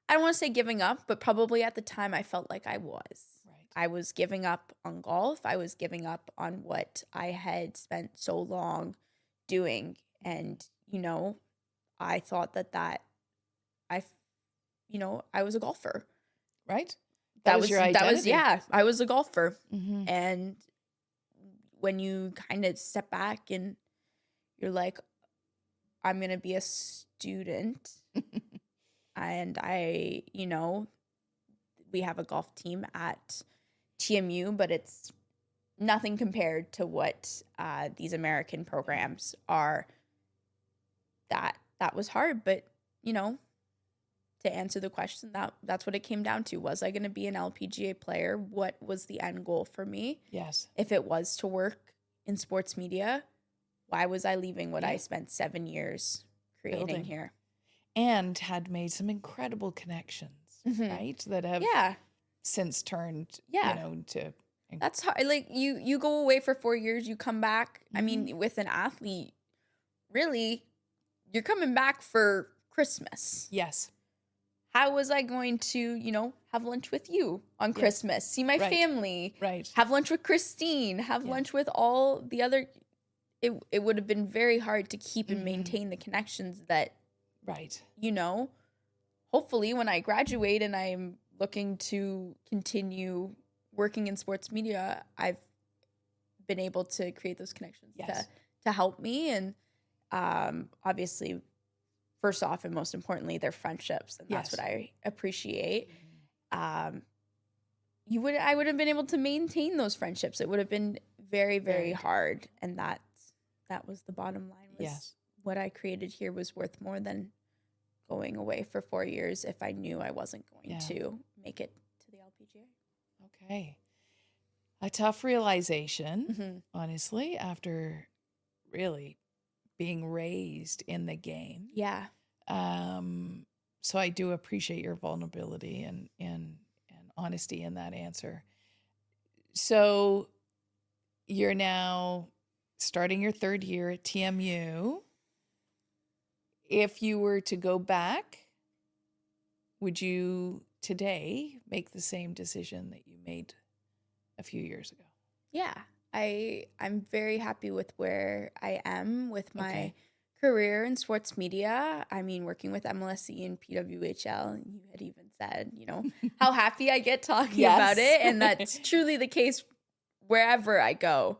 I don't want to say giving up, but probably at the time I felt like I was. I was giving up on golf. I was giving up on what I had spent so long doing. And, I thought I, I was a golfer. Right. That was your identity. I was a golfer. Mm-hmm. And when you kind of step back and you're like, I'm going to be a student. And we have a golf team at TMU, but it's nothing compared to what these American programs are. That was hard, but to answer the question, that's what it came down to. Was I going to be an LPGA player? What was the end goal for me? Yes. If it was to work in sports media, why was I leaving what I spent 7 years creating here? And had made some incredible connections, right? That have since turned, to... That's hard. Like, you go away for 4 years, you come back. I mean, with an athlete, really, you're coming back for Christmas. Yes. How was I going to, have lunch with you on Christmas, see my family, have lunch with Christine, have lunch with all the other... It would have been very hard to keep and maintain the connections that... Right. Hopefully when I graduate and I'm looking to continue working in sports media, I've been able to create those connections to help me. And obviously, first off and most importantly, they're friendships. And that's what I appreciate. I would have been able to maintain those friendships. It would have been very, very hard. And that was the bottom line. What I created here was worth more than going away for 4 years if I knew I wasn't going to make it to the LPGA. Okay. A tough realization, honestly, after really being raised in the game. Yeah. So I do appreciate your vulnerability and honesty in that answer. So you're now starting your third year at TMU. If you were to go back, would you today make the same decision that you made a few years ago? Yeah, I'm very happy with where I am with my career in sports media. I mean, working with MLSE and PWHL, you had even said, how happy I get talking about it. And that's truly the case wherever I go.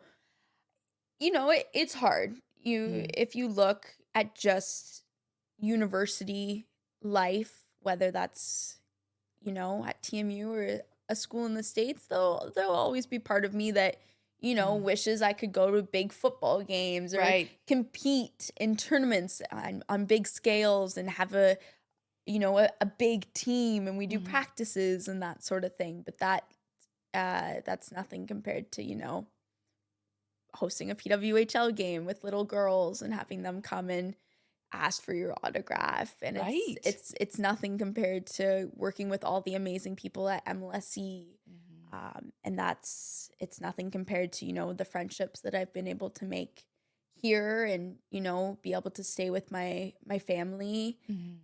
It's hard. If you look at just university life, whether that's, at TMU or a school in the States, there'll always be part of me that, wishes I could go to big football games or compete in tournaments on big scales and have a big team and we do practices and that sort of thing. But that's nothing compared to, hosting a PWHL game with little girls and having them come and ask for your autograph. And it's nothing compared to working with all the amazing people at MLSE. And it's nothing compared to, the friendships that I've been able to make here and, be able to stay with my family.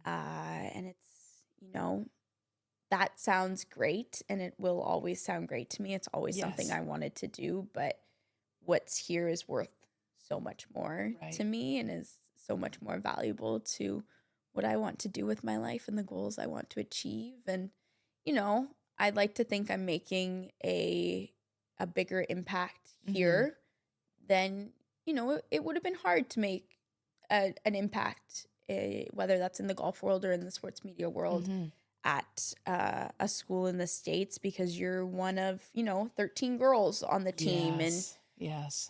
And it's, that sounds great. And it will always sound great to me. It's always something I wanted to do, but what's here is worth so much more to me and is so much more valuable to what I want to do with my life and the goals I want to achieve. And, I'd like to think I'm making a bigger impact here than, it would have been hard to make an impact, whether that's in the golf world or in the sports media world at a school in the States, because you're one of, 13 girls on the team. And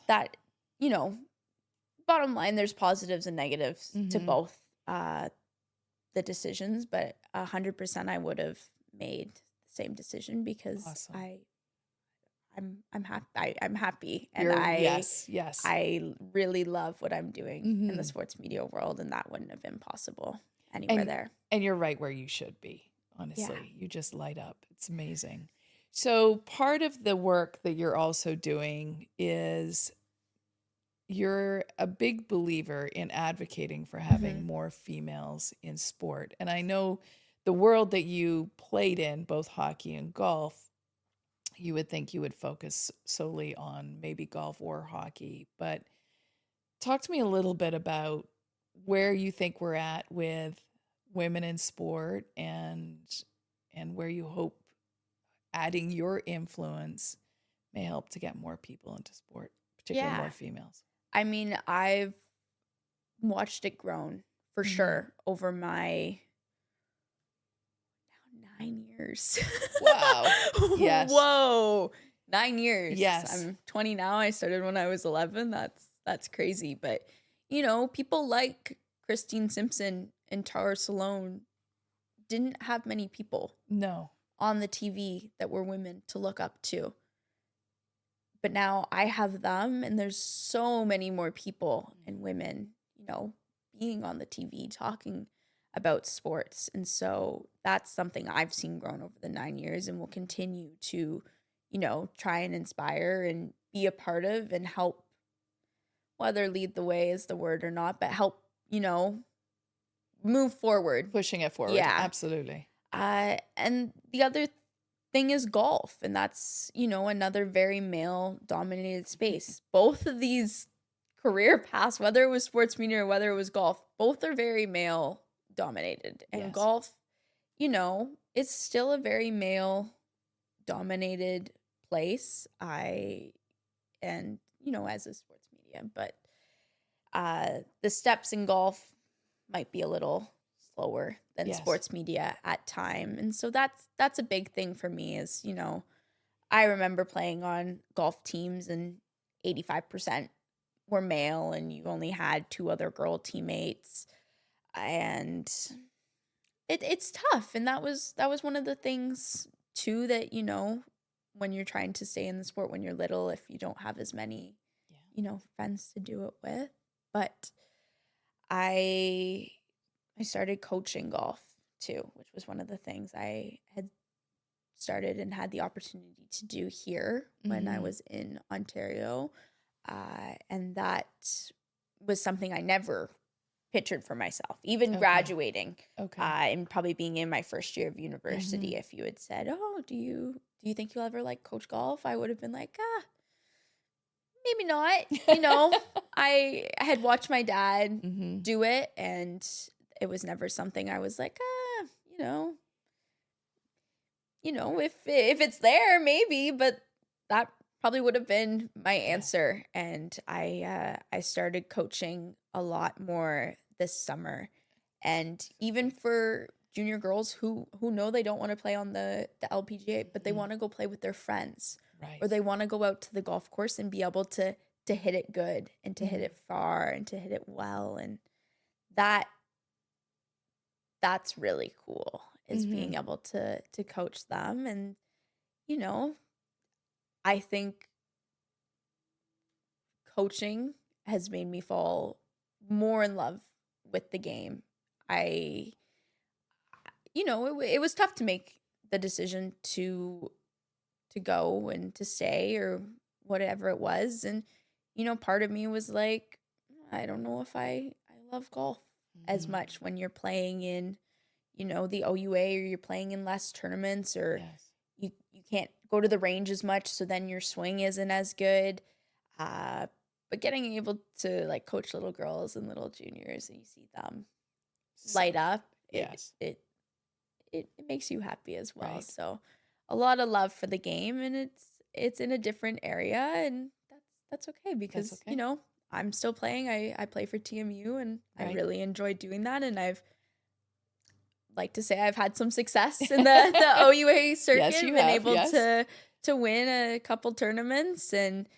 that, bottom line, there's positives and negatives to both the decisions, but 100% I would have made the same decision because I'm happy. I'm happy, and I really love what I'm doing in the sports media world, and that wouldn't have been possible anywhere there. And you're right where you should be. Honestly, you just light up. It's amazing. So part of the work that you're also doing is you're a big believer in advocating for having more females in sport. And I know the world that you played in, both hockey and golf, you would think you would focus solely on maybe golf or hockey. But talk to me a little bit about where you think we're at with women in sport, and where you hope adding your influence may help to get more people into sport, particularly more females. I mean, I've watched it grown for sure over my 9 years. Wow. Yes. Whoa. 9 years. Yes. I'm 20 now. I started when I was 11. That's crazy. But, people like Christine Simpson and Tavares didn't have many people on the TV that were women to look up to. But now I have them, and there's so many more people and women, being on the TV talking about sports. And so that's something I've seen grown over the 9 years, and will continue to, try and inspire and be a part of and help, whether lead the way is the word or not, but help, move forward. Pushing it forward. Yeah. Absolutely. And the other thing is golf, and that's, another very male dominated space. Both of these career paths, whether it was sports media or whether it was golf, both are very male dominated. And golf, it's still a very male dominated place. As a sports media, but the steps in golf might be a little slower than sports media at time. And so that's a big thing for me is, I remember playing on golf teams and 85% were male, and you only had 2 other girl teammates, and it's tough. And that was one of the things too that, when you're trying to stay in the sport when you're little, if you don't have as many, friends to do it with. But I started coaching golf too, which was one of the things I had started and had the opportunity to do here when I was in Ontario. And that was something I never pictured for myself, even graduating and probably being in my first year of university. If you had said, oh, do you think you'll ever coach golf? I would have been like, maybe not. I had watched my dad do it, and it was never something I was like, if it's there, maybe. But that probably would have been my answer. And I started coaching a lot more this summer, and even for junior girls who know they don't want to play on the LPGA, but they want to go play with their friends, or they want to go out to the golf course and be able to hit it good and to hit it far and to hit it well. And that's really cool, is being able to coach them. And, I think coaching has made me fall more in love with the game. It was tough to make the decision to go and to stay or whatever it was. And, part of me was like, I don't know if I love golf as much when you're playing in, the OUA, or you're playing in less tournaments, or you can't go to the range as much. So then your swing isn't as good. But getting able to coach little girls and little juniors, and you see them light up, it makes you happy as well. Right. So a lot of love for the game, and it's in a different area, and that's okay, because I'm still playing. I play for TMU, and I really enjoy doing that. And I've had some success in the OUA circuit. Yes, you been have, able to win a couple tournaments and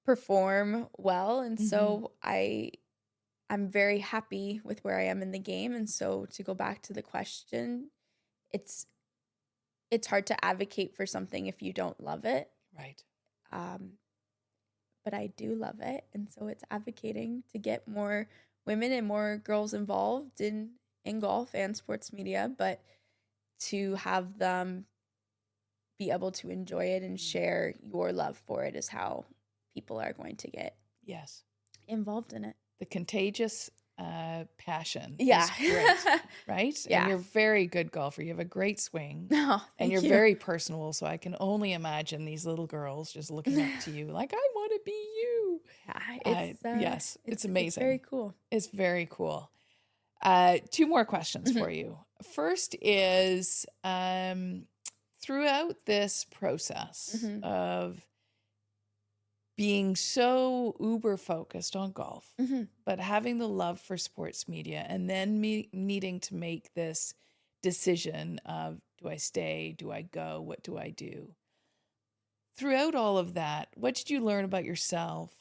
perform well. And so I'm very happy with where I am in the game. And so to go back to the question, it's hard to advocate for something if you don't love it. Right. But I do love it. And so it's advocating to get more women and more girls involved in golf and sports media, but to have them be able to enjoy it and share your love for it is how people are going to get involved in it. The contagious passion Yeah. is great, right? Yeah. And you're a very good golfer. You have a great swing. Oh, and you're you. very personable. So I can only imagine these little girls just looking up to you like, I want to be you. Yeah, yes, it's amazing. It's very cool. It's very cool. 2 more questions for you. First is, throughout this process of being so uber focused on golf, but having the love for sports media, and then needing to make this decision of, do I stay? Do I go? What do I do? Throughout all of that, what did you learn about yourself,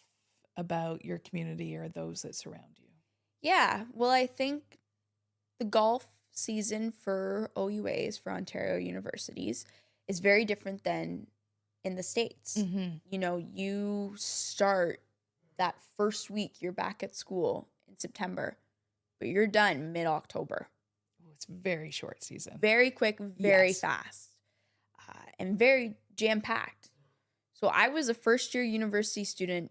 about your community, or those that surround you? Yeah, well, I think the golf season for OUAs, for Ontario universities, is very different than in the States. You know, you start that first week, you're back at school in September, but you're done mid-October. It's very short season. Very quick, very fast, and very jam-packed. So I was a first-year university student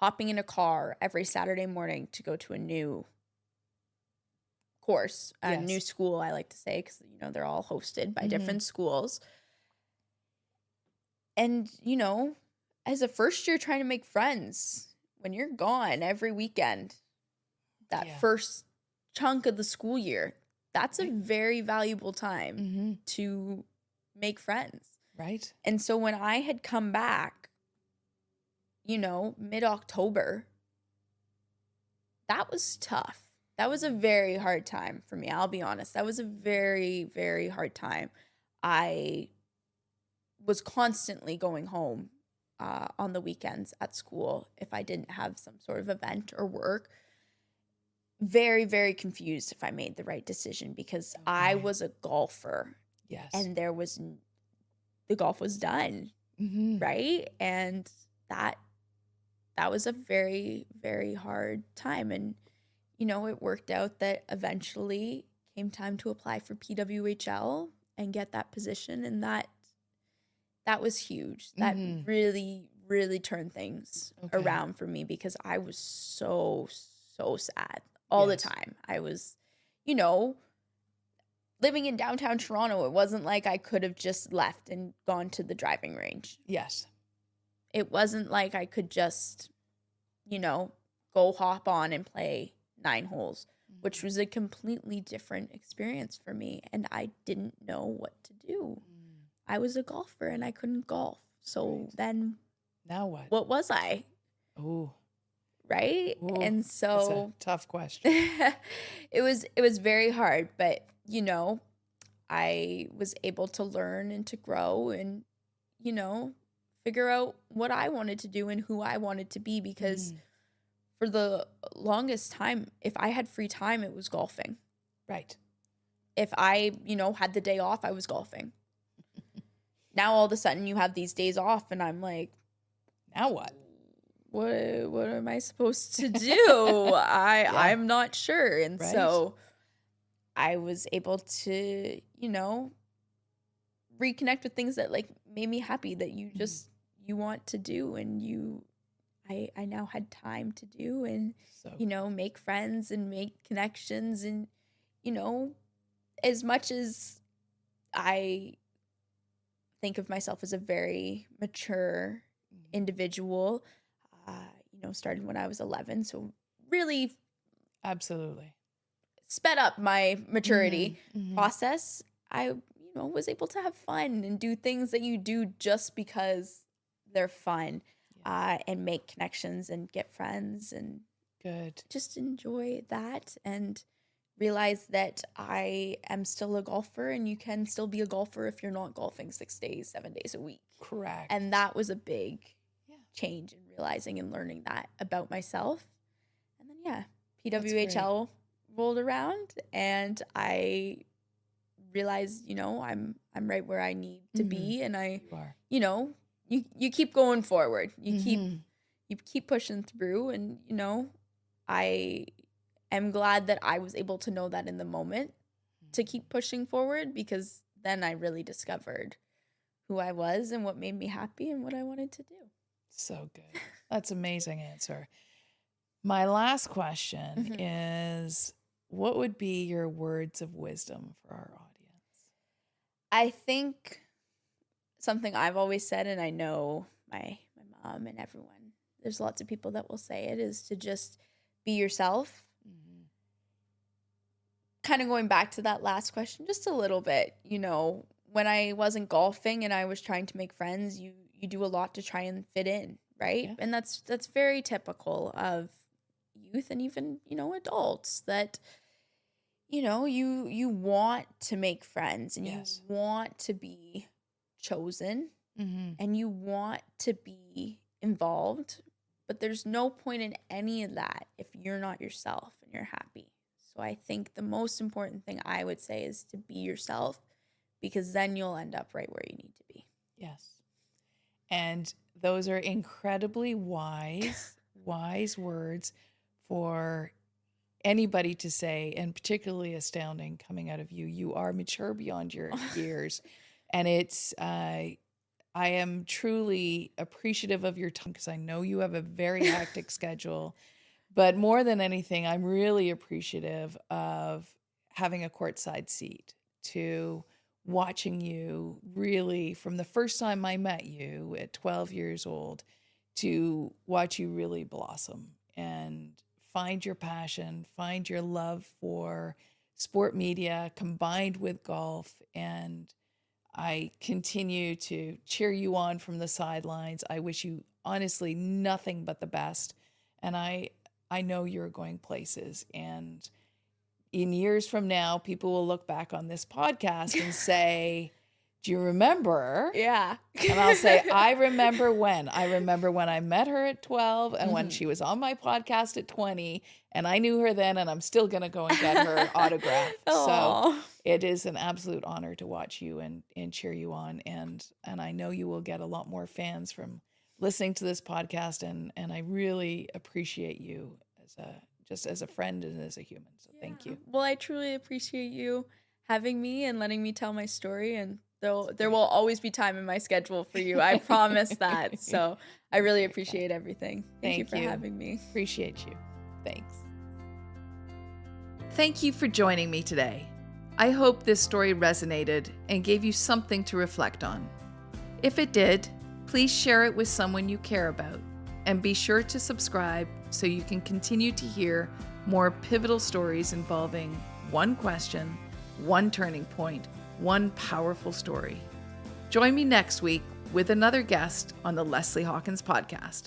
hopping in a car every Saturday morning to go to a new course, a new school, I like to say, because, you know, they're all hosted by different schools. And, you know, as a first year trying to make friends, when you're gone every weekend, that first chunk of the school year, that's a very valuable time to make friends. Right. And so when I had come back, you know, mid-October, that was tough. That was a very hard time for me. I'll be honest. That was a very, very hard time. I was constantly going home on the weekends at school if I didn't have some sort of event or work. Very, very confused if I made the right decision, because I was a golfer. Yes. And the golf was done. Right? And that was a very, very hard time. And, you know, it worked out that eventually came time to apply for PWHL and get that position. And that was huge. That really, really turned things around for me, because I was so, so sad all the time. I was, you know, living in downtown Toronto. It wasn't like I could have just left and gone to the driving range. Yes. It wasn't like I could just, you know, go hop on and play 9 holes, which was a completely different experience for me. And I didn't know what to do. I was a golfer and I couldn't golf. So then now what? What was I? Oh. Right? Ooh, and so that's a tough question. it was very hard, but, you know, I was able to learn and to grow and, you know, figure out what I wanted to do and who I wanted to be, because for the longest time, if I had free time, it was golfing. Right. If I, you know, had the day off, I was golfing. Now all of a sudden you have these days off and I'm like, now what? What am I supposed to do? I'm not sure. And so I was able to, you know, reconnect with things that like made me happy, that you just you want to do, and I now had time to do, and you know, make friends and make connections. And, you know, as much as I think of myself as a very mature individual, you know, started when I was 11, so really absolutely sped up my maturity process. I, you know, was able to have fun and do things that you do just because they're fun, and make connections and get friends and just enjoy that, and realize that I am still a golfer, and you can still be a golfer if you're not golfing 6 days, 7 days a week. Correct. And that was a big change in realizing and learning that about myself. And then PWHL rolled around, and I realized, you know, I'm right where I need to be, and you know, you keep going forward. You keep pushing through, and, you know, I am glad that I was able to know that in the moment to keep pushing forward, because then I really discovered who I was and what made me happy and what I wanted to do. So good. That's an amazing answer. My last question is, what would be your words of wisdom for our audience? I think something I've always said, and I know my mom and everyone, there's lots of people that will say it, is to just be yourself. Mm-hmm. Kind of going back to that last question just a little bit, when I wasn't golfing and I was trying to make friends, you do a lot to try and fit in, right? Yeah. And that's very typical of youth and even, adults, that you want to make friends and yes. you want to be chosen mm-hmm. and you want to be involved, but there's no point in any of that if you're not yourself and you're happy. So I think the most important thing I would say is to be yourself, because then you'll end up right where you need to be. Yes. And those are incredibly wise words for anybody to say, and particularly astounding coming out of you. You are mature beyond your years. And it's, I am truly appreciative of your time, because I know you have a very hectic schedule. But more than anything, I'm really appreciative of having a courtside seat to watching you really from the first time I met you at 12 years old to watch you really blossom and find your passion, find your love for sport media combined with golf. And I continue to cheer you on from the sidelines. I wish you honestly nothing but the best. And I know you're going places, and in years from now, people will look back on this podcast and say, do you remember? Yeah. And I'll say, I remember when I met her at 12 and mm-hmm. when she was on my podcast at 20, and I knew her then, and I'm still going to go and get her autograph. So it is an absolute honor to watch you and cheer you on. And I know you will get a lot more fans from listening to this podcast. And I really appreciate you as a friend and as a human. So thank you. Well, I truly appreciate you having me and letting me tell my story. And there will always be time in my schedule for you. I promise that. So I really appreciate everything. Thank you for having me. Appreciate you. Thanks. Thank you for joining me today. I hope this story resonated and gave you something to reflect on. If it did, please share it with someone you care about, and be sure to subscribe so you can continue to hear more pivotal stories involving one question, one turning point, one powerful story. Join me next week with another guest on the Leslie Hawkins podcast.